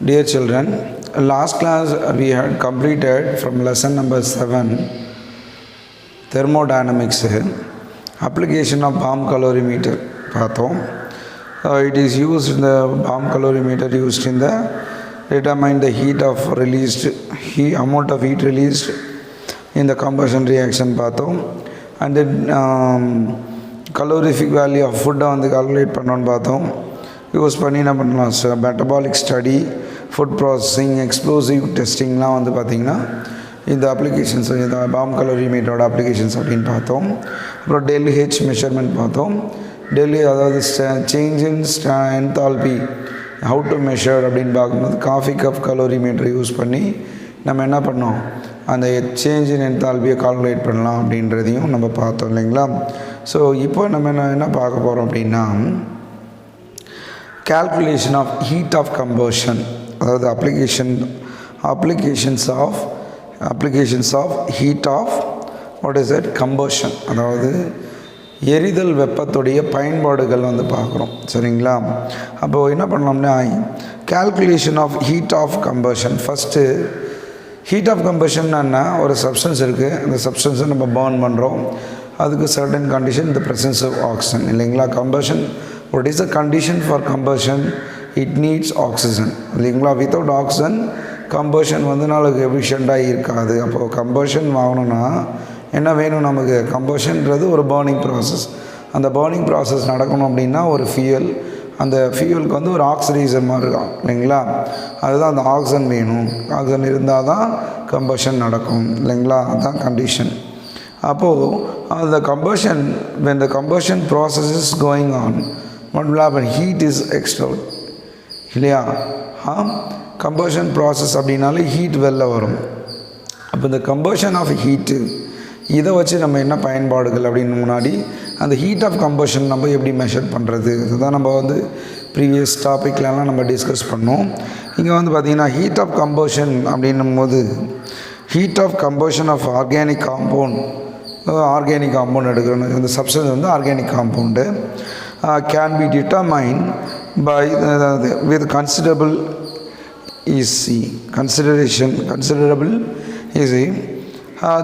Dear children, last class we had completed from lesson number 7 thermodynamics application of bomb calorimeter பார்த்தோம். It is used in the bomb calorimeter used in the determine the heat of released amount of heat released in the combustion reaction பார்த்தோம். And then calorific value of food வந்து calculate பண்ணோன்னு பார்த்தோம். Use பண்ணி என்ன பண்ணலாம், metabolic study, food processing, explosive டெஸ்டிங்லாம் வந்து பார்த்திங்கன்னா இந்த அப்ளிகேஷன்ஸ், இந்த பாம் கலோரிமீட்டரோட அப்ளிகேஷன்ஸ் அப்படின்னு பார்த்தோம். அப்புறம் டெல்ஹெச் மெஷர்மெண்ட் பார்த்தோம். அதாவது change in enthalpy how to measure அப்படின்னு பார்க்கும்போது காஃபி கப் கலோரிமீட்டர் யூஸ் பண்ணி நம்ம என்ன பண்ணோம், அந்த சேஞ்ச் இன் என்தால்பியை கால்குலேட் பண்ணலாம் அப்படின்றதையும் நம்ம பார்த்தோம் இல்லைங்களா. ஸோ இப்போ நம்ம என்ன பார்க்க போகிறோம் அப்படின்னா, calculation of heat of combustion, அதாவது applications of heat of what is it combustion, அதாவது எரிதல் வெப்பத்துடைய பயன்பாடுகள் வந்து பார்க்குறோம் சரிங்களா. அப்போது என்ன பண்ணோம்னா, calculation of heat of combustion. First heat of கம்பஷன்னா ஒரு சப்ஸ்டன்ஸ் இருக்குது, அந்த சப்ஸ்டன்ஸை நம்ம பர்ன் பண்ணுறோம், அதுக்கு சர்டன் கண்டிஷன் இந்த ப்ரெசன்ஸ் ஆஃப் ஆக்சிஜன் இல்லைங்களா. Combustion, what is the condition for combustion? It needs oxygen இல்லைங்களா. வித்தவுட் ஆக்சிஜன் கம்பஷன் வந்து நாளுக்கு எஃபிஷியண்ட்டாக இருக்காது. அப்போது கம்பஷன் ஆகணும்னா என்ன வேணும் நமக்கு, கம்பஷன்றது ஒரு பர்னிங் ப்ராசஸ். அந்த பர்னிங் ப்ராசஸ் நடக்கணும் அப்படின்னா ஒரு ஃபியூயல், அந்த ஃபியூயலுக்கு வந்து ஒரு ஆக்சிடைசர் மாதிரி இருக்கும் இல்லைங்களா. அதுதான் அந்த ஆக்சிஜன் வேணும், ஆக்சிஜன் இருந்தால் தான் கம்பஷன் நடக்கும் இல்லைங்களா, அதுதான் கண்டிஷன். அப்போது அந்த combustion, when the combustion process is going on, what will happen, heat is exhaled இல்லையா. கம்பஷன் ப்ராசஸ் அப்படின்னாலே ஹீட் வெளில வரும். அப்போ இந்த கம்பஷன் ஆஃப் ஹீட்டு இதை வச்சு நம்ம என்ன பயன்பாடுகள் அப்படின்னு முன்னாடி அந்த ஹீட் ஆஃப் கம்பஷன் நம்ம எப்படி மெஷர் பண்ணுறது, இதுதான் நம்ம வந்து ப்ரீவியஸ் டாப்பிக்லலாம் நம்ம டிஸ்கஸ் பண்ணோம். இங்கே வந்து பார்த்திங்கன்னா ஹீட் ஆஃப் கம்பஷன் அப்படின்னும் போது heat of combustion of organic compound எடுக்கணும். இந்த சப்ஸ்டன்ஸ் வந்து organic compound can be determined by with considerable easy considerable easy.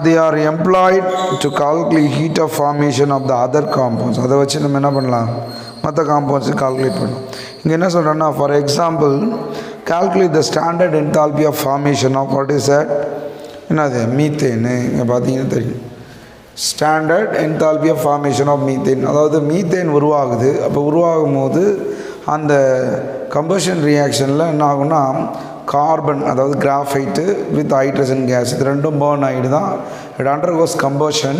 They are employed to calculate heat of formation of the other compounds. அதை வச்சு நம்ம என்ன பண்ணலாம், மற்ற காம்பவுண்ட்ஸு கால்குலேட் பண்ணலாம். இங்கே என்ன சொல்கிறோன்னா, for example calculate the standard enthalpy of formation of what is that, என்னது மீத்தேனு. இங்கே பார்த்தீங்கன்னா தெரியும், standard enthalpy of formation of methane. அதாவது மீத்தேன் உருவாகுது. அப்போ உருவாகும் போது அந்த கம்பஷன் ரியாக்ஷனில் என்ன ஆகும்னா, கார்பன் அதாவது கிராஃபைட்டு வித் ஹைட்ரஜன் கேஸ் இது ரெண்டும் பர்ன் ஆகிட்டு தான் it undergoes combustion,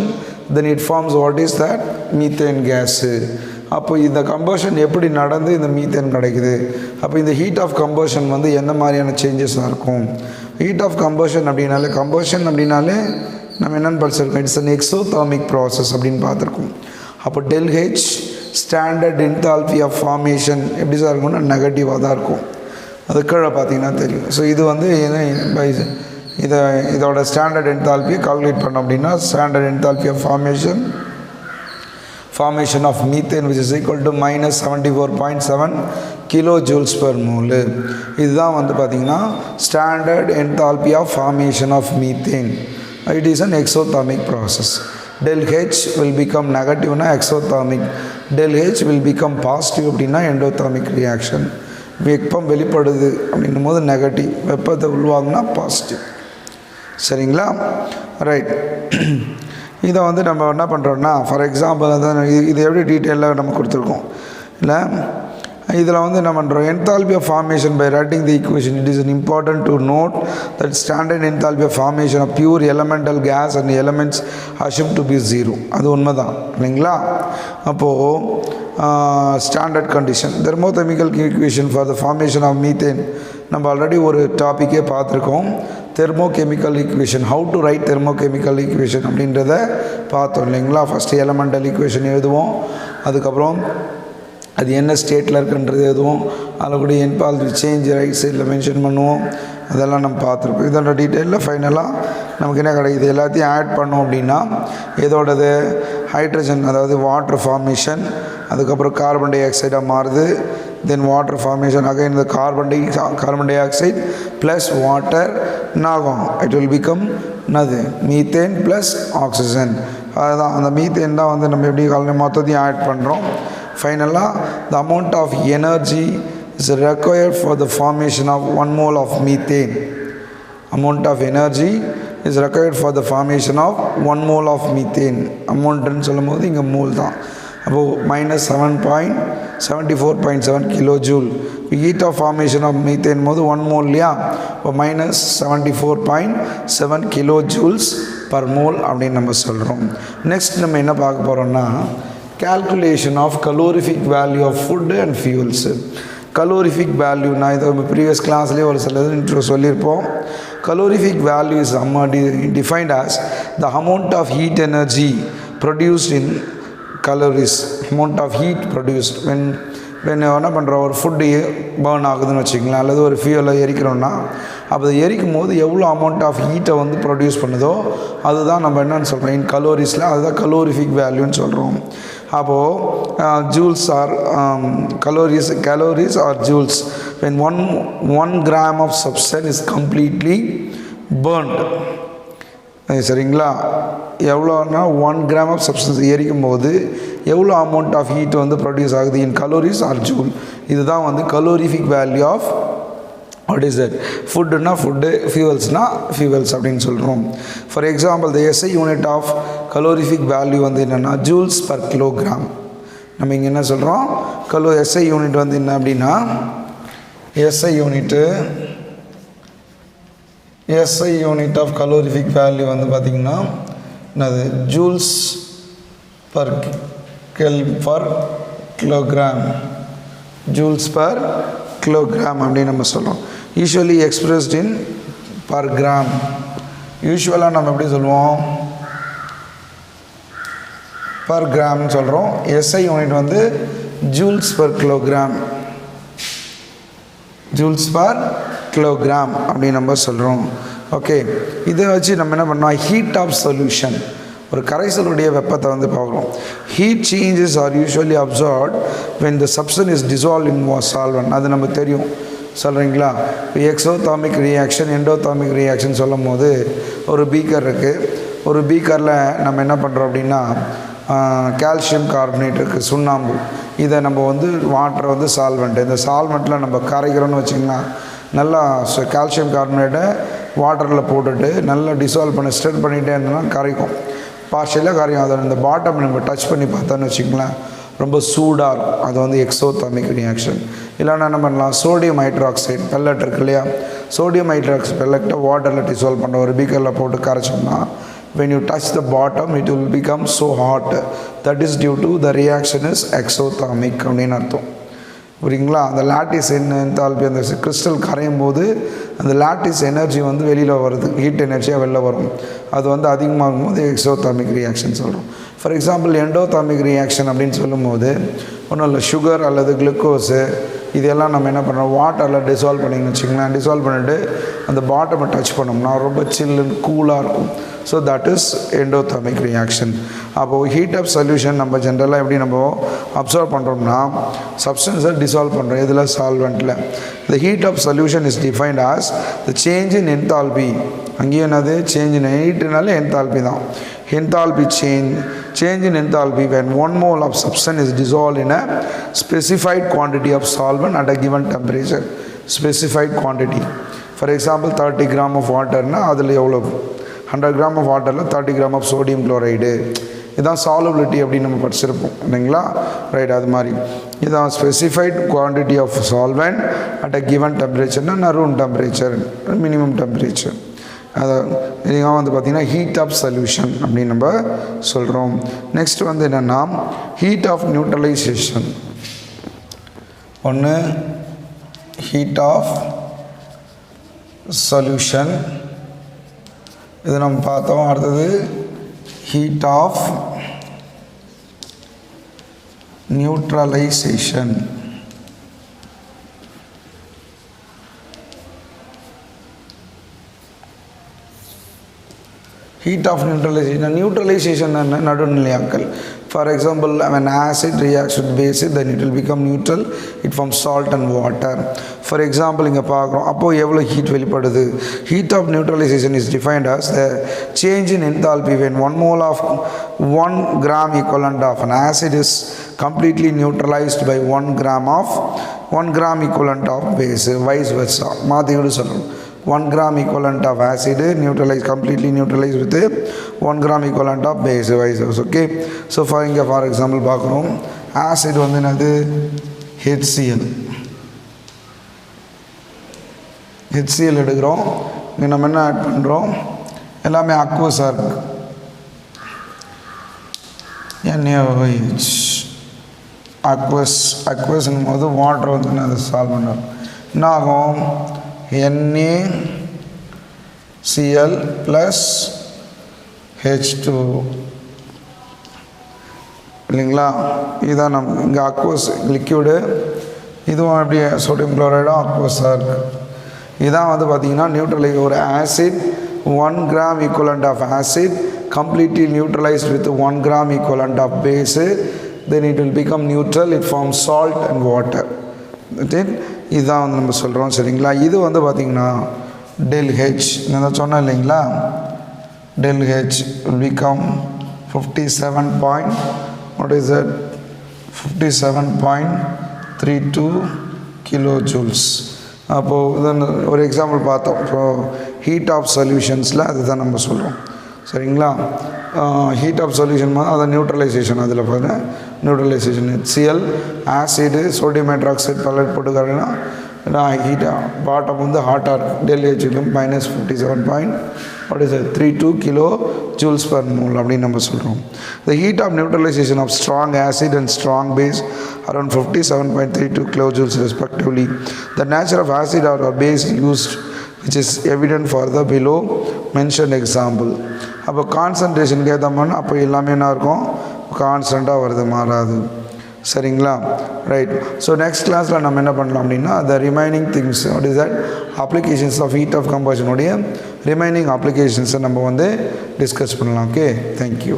then it forms what is that methane gas. அப்போ இந்த கம்பஷன் எப்படி நடந்து இந்த மீத்தேன் கிடைக்குது. அப்போ இந்த ஹீட் ஆஃப் கம்பஷன் வந்து என்ன மாதிரியான சேஞ்சஸாக இருக்கும். ஹீட் ஆஃப் கம்பஷன் அப்படின்னாலே நம்ம என்னென்னு படிச்சிருக்கோம், இட்ஸ் அன் எக்ஸோதெர்மிக் ப்ராசஸ் அப்படின்னு பார்த்துருக்கோம். அப்போ del H standard enthalpy of formation எப்படி சார் இருக்கும்னா நெகட்டிவாக தான் இருக்கும். அது கீழே பார்த்தீங்கன்னா தெரியும். ஸோ இது வந்து இதோட ஸ்டாண்டர்ட் என்தால்பியை கால்குலேட் பண்ணோம் அப்படின்னா, standard enthalpy of formation of methane which is equal to minus 74.7 kilojoules per mole. இதுதான் வந்து பார்த்திங்கன்னா standard enthalpy of formation of methane. It is an exothermic process. Del H will become negative na exothermic, del H will become positive அப்படின்னா endothermic reaction. வெப்பம் வெளிப்படுது அப்படின்னும் போது negative, வெப்பத்தை உருவாகுனா positive சரிங்களா. ரைட், இதை வந்து நம்ம என்ன பண்ணுறோன்னா, ஃபார் எக்ஸாம்பிள் அதான் இது எப்படி டீட்டெயிலாக நம்ம கொடுத்துருக்கோம் இல்லை. இதில் வந்து என்ன பண்ணுறோம், enthalpy of formation by writing the equation. It is important to note that standard enthalpy of formation of pure elemental gas and elements assumed to be 0. அது உண்மை தான் இல்லைங்களா. அப்போது standard condition thermochemical equation for the formation of methane நம்ம already ஒரு டாப்பிக்கே பார்த்துருக்கோம். Thermochemical equation, how to write thermochemical equation அப்படின்றத பார்த்தோம் இல்லைங்களா. ஃபஸ்ட்டு எலமெண்டல் ஈக்குவேஷன் எழுதுவோம், அதுக்கப்புறம் அது என்ன ஸ்டேட்டில் இருக்குன்றது எதுவும், அதில் கூட என்தால்பி சேஞ்ச் ரைட் சைடில் மென்ஷன் பண்ணுவோம். அதெல்லாம் நம்ம பார்த்துருப்போம். இதோட டீட்டெயிலில் ஃபைனலாக நமக்கு என்ன கிடைக்குது, எல்லாத்தையும் ஆட் பண்ணோம் அப்படின்னா இதோடது ஹைட்ரஜன் அதாவது வாட்டர் ஃபார்மேஷன், அதுக்கப்புறம் கார்பன் டை ஆக்சைடாக மாறுது, then water formation, again the carbon dioxide plus water nagam, it will become another methane plus oxygen. அதுதான் அந்த மீத்தேன் தான் வந்து நம்ம எப்படி காலையில் மொத்தத்தையும் ஆட் பண்ணுறோம். ஃபைனலாக the amount of energy is required for the formation of 1 mole of methane. Amount of energy is required for the formation of 1 mole of methane. அமௌண்ட்டுன்னு சொல்லும் போது இங்கே மோல் தான். அப்போது -7.74.7 kilojoule. Heat of formation of methane போது 1 mole இல்லையா, இப்போ -74.7 kilojoules per mole அப்படின்னு நம்ம சொல்கிறோம். நெக்ஸ்ட் நம்ம என்ன பார்க்க போகிறோம்னா calculation of calorific value of food and fuels. calorific value நான் இதை ப்ரீவியஸ் கிளாஸ்லேயே ஒரு சிலது இன்ட்ரோ சொல்லியிருப்போம். calorific value is defined as the amount of heat energy produced in calories, amount of heat produced when என்ன பண்ணுறோம், ஒரு ஃபுட்டு பேர்ன் ஆகுதுன்னு வச்சுக்கலாம், அல்லது ஒரு ஃபியூலை எரிக்கிறோன்னா அப்போ அதை எரிக்கும் போது எவ்வளோ அமௌண்ட் ஆஃப் ஹீட்டை வந்து ப்ரொடியூஸ் பண்ணுதோ அதுதான் நம்ம என்னன்னு சொல்கிறோம் இன் கலோரிஸில், அதுதான் கலோரிஃபிக் வேல்யூன்னு சொல்கிறோம். அப்போது joules or calories or joules when one gram of substance is completely burned. சரிங்களா, எவ்வளோனா 1 gram of substance எரிக்கும் போது எவ்வளோ அமௌண்ட் ஆஃப் ஹீட் வந்து ப்ரொடியூஸ் ஆகுது இன் கலோரிஸ் ஆர் ஜூல். இதுதான் வந்து calorific value of what is that, ஃபுட்டுன்னா ஃபுட்டு, ஃபியூவல்ஸ்னா ஃபியூவல்ஸ் அப்படின்னு சொல்கிறோம். For example the SI unit of calorific value வந்து என்னென்னா ஜூல்ஸ் பர் கிலோகிராம். நம்ம இங்கே என்ன சொல்கிறோம், எஸ்ஐ யூனிட் வந்து என்ன அப்படின்னா SI unit of calorific value வந்து பார்த்திங்கன்னா என்னது joules per kilogram, joules per kilogram அப்படின்னு நம்ம சொல்கிறோம். Usually expressed in per gram. யூஸ்வலாக நம்ம எப்படி சொல்லுவோம், பர் கிராம்னு சொல்கிறோம். எஸ்ஐ யூனிட் வந்து joules per kilogram, joules per kilogram அப்படின்னு நம்ம சொல்கிறோம். ஓகே, இதை வச்சு நம்ம என்ன பண்ணோம், ஹீட் ஆஃப் சொல்யூஷன், ஒரு கரைசலுடைய வெப்பத்தை வந்து பார்க்குறோம். Heat changes are usually observed when the substance is dissolved in solvent. அது நமக்கு தெரியும் சொல்கிறீங்களா. இப்போ எக்ஸோதாமிக் ரியாக்ஷன், எண்டோதாமிக் ரியாக்ஷன் சொல்லும் போது ஒரு பீக்கர் இருக்குது, ஒரு பீக்கரில் நம்ம என்ன பண்ணுறோம் அப்படின்னா கால்சியம் கார்பனேட் இருக்குது, சுண்ணாம்பு, இதை நம்ம வந்து வாட்டரை வந்து சால்வெண்ட், இந்த சால்வெண்ட்டில் நம்ம கரைக்கிறோன்னு வச்சிங்கன்னா நல்லா கால்சியம் கார்பனேட்டை வாட்டரில் போட்டுட்டு நல்லா டிசால்வ் பண்ணி ஸ்டெர் பண்ணிகிட்டே இருந்தோம்னா கரைக்கும், பார்ஷியலாக கரையும். அதை இந்த பாட்டம் நம்ம டச் பண்ணி பார்த்தோன்னு வச்சுங்களேன் ரொம்ப சூடாக இருக்கும், அது வந்து எக்ஸோதாமிக் ரியாக்ஷன். இல்லைன்னா என்ன பண்ணலாம், சோடியம் ஹைட்ராக்சைடு பெல்லட் இருக்கு இல்லையா, சோடியம் ஹைட்ராக்சைடு பெல்லட்டை வாட்டரில் டிசால்வ் பண்ண ஒரு பீக்கரில் போட்டு கரைச்சோம்னா when you touch the bottom it will become so hot, that is due to the reaction is exothermic அப்படின்னு அர்த்தம். புரியுங்களா. அந்த லாட்டிஸ் என்தால்பி அந்த கிறிஸ்டல் கரையும் போது அந்த லாட்டிஸ் எனர்ஜி வந்து வெளியில் வருது, ஹீட் எனர்ஜியாக வெளில வரும், அது வந்து அதிகமாகும் போது எக்ஸோதாமிக் ரியாக்ஷன் சொல்கிறோம். ஃபார் எக்ஸாம்பிள் எண்டோதாமிக் ரியாக்ஷன் அப்படின்னு சொல்லும்போது ஒன்றும் இல்லை, சுகர் அல்லது குளுக்கோஸு இதெல்லாம் நம்ம என்ன பண்ணுறோம், வாட்டரில் டிசால்வ் பண்ணிங்கன்னு வச்சுங்களேன், டிசால்வ் பண்ணிவிட்டு அந்த பாட்டமை டச் பண்ணோம்னா ரொம்ப சில்லுன்னு கூலாக இருக்கும். So that is endothermic reaction. அப்போது ஹீட் ஆஃப் சொல்யூஷன் நம்ம ஜென்ரலாக எப்படி நம்ம அப்சர்வ் பண்ணுறோம்னா சப்ஸ்டன்ஸை டிசால்வ் பண்ணுறோம், இதில் சால்வெண்ட்டில். The heat of solution is defined as the change in enthalpy. அங்கேயும் என்னது, சேஞ்ச் இன் ஹீட்டுனாலே என்தால்பி தான். enthalpy change in enthalpy when 1 mole of substance is dissolved in a specified quantity of solvent at a given temperature. Specified quantity. For example 30 gram of water na adula evlo 100 gram of water la 30 gram of sodium chloride. இதான் solubility அப்படி நம்ம படிச்சிருப்போம் இல்லைங்களா, right. அது மாதிரி இதான் specified quantity of solvent at a given டெம்பரேச்சர்னா room temperature, minimum temperature. அதை நீங்கள் வந்து பார்த்திங்கன்னா ஹீட் ஆஃப் சொல்யூஷன் அப்படின்னு நம்ம சொல்கிறோம். நெக்ஸ்ட் வந்து என்னென்னா ஹீட் ஆஃப் நியூட்ரலைசேஷன். ஒன்று ஹீட் ஆஃப் சொல்யூஷன், இது நம்ம பார்த்தோம். அடுத்தது heat of neutralisation. Heat of neutralisation, neutralisation என்ன, நடுநிலையாக்கல். For example, when acid reacts with basic, then it will become neutral. It forms salt and water. For example, இங்கே பார்க்குறோம் அப்போது எவ்வளோ ஹீட் வெளிப்படுது. Heat of neutralization is defined as the change in enthalpy when 1 mole of 1 gram equivalent of an acid is completely neutralized by 1 gram equivalent of base, vice versa. மாற்றி விட சொல்லணும். 1 gram equivalent of acid completely neutralized with 1 gram equivalent of base, vice versa. Okay, so for example பார்க்குறோம் acid வந்து என்னது HCl எடுக்கிறோம். இங்கே நம்ம என்ன ஆட் பண்ணுறோம், எல்லாமே அக்வஸாக இருக்குது. NaOH அக்வஸ்னும் போது வாட்டர் வந்து அதை சால்வ் பண்ணுறோம். என்ன ஆகும், NaCl ப்ளஸ் H2 இல்லைங்களா. இதுதான் நம்ம இங்கே அக்வஸ் லிக்யூடு, இதுவும் அப்படியே சோடியம் குளோரைடும் அக்வஸாக இருக்குது. இதுதான் வந்து பார்த்திங்கன்னா நியூட்ரலைஸ் ஒரு acid 1 gram equivalent of acid completely neutralized with 1 gram equivalent of base, then it will become neutral, it forms salt and water. இதுதான் வந்து நம்ம சொல்கிறோம் சரிங்களா. இது வந்து பார்த்திங்கன்னா ΔH நான் சொன்னேன் இல்லைங்களா, ΔH will become 57.32 kilojoules. அப்போது இதன் ஒரு எக்ஸாம்பிள் பார்த்தோம். ஸோ ஹீட் ஆஃப் சொல்யூஷன்ஸில் அதுதான் நம்ம சொல்கிறோம் சரிங்களா. ஹீட் ஆஃப் சொல்யூஷன் அதை நியூட்ரலைசேஷன், அதில் பார்த்தா neutralisation HCl acid sodium hydroxide pellet போட்டுக்காரங்கன்னா ஹீட்டாக பாட்டம் வந்து ஹாட்டாக இருக்கும். ΔH -57.32 kilojoules per mole அப்படின்னு நம்ம சொல்கிறோம். The heat of neutralization of strong acid and strong base around 57.32 kilojoules respectively. The nature of acid or base used which is evident for the below mentioned example. அப்போ கான்சன்ட்ரேஷனுக்கு ஏற்றோம்னா அப்போ எல்லாமே என்ன இருக்கும், கான்ஸ்டண்ட்டாக வருது, மாறாது சரிங்களா. ரைட். ஸோ நெக்ஸ்ட் கிளாஸில் நம்ம என்ன பண்ணலாம் அப்படின்னா the remaining things, what is that, applications of heat of combustion உடைய ரிமைனிங் அப்ளிகேஷன்ஸை நம்ம வந்து டிஸ்கஸ் பண்ணலாம். Okay, thank you.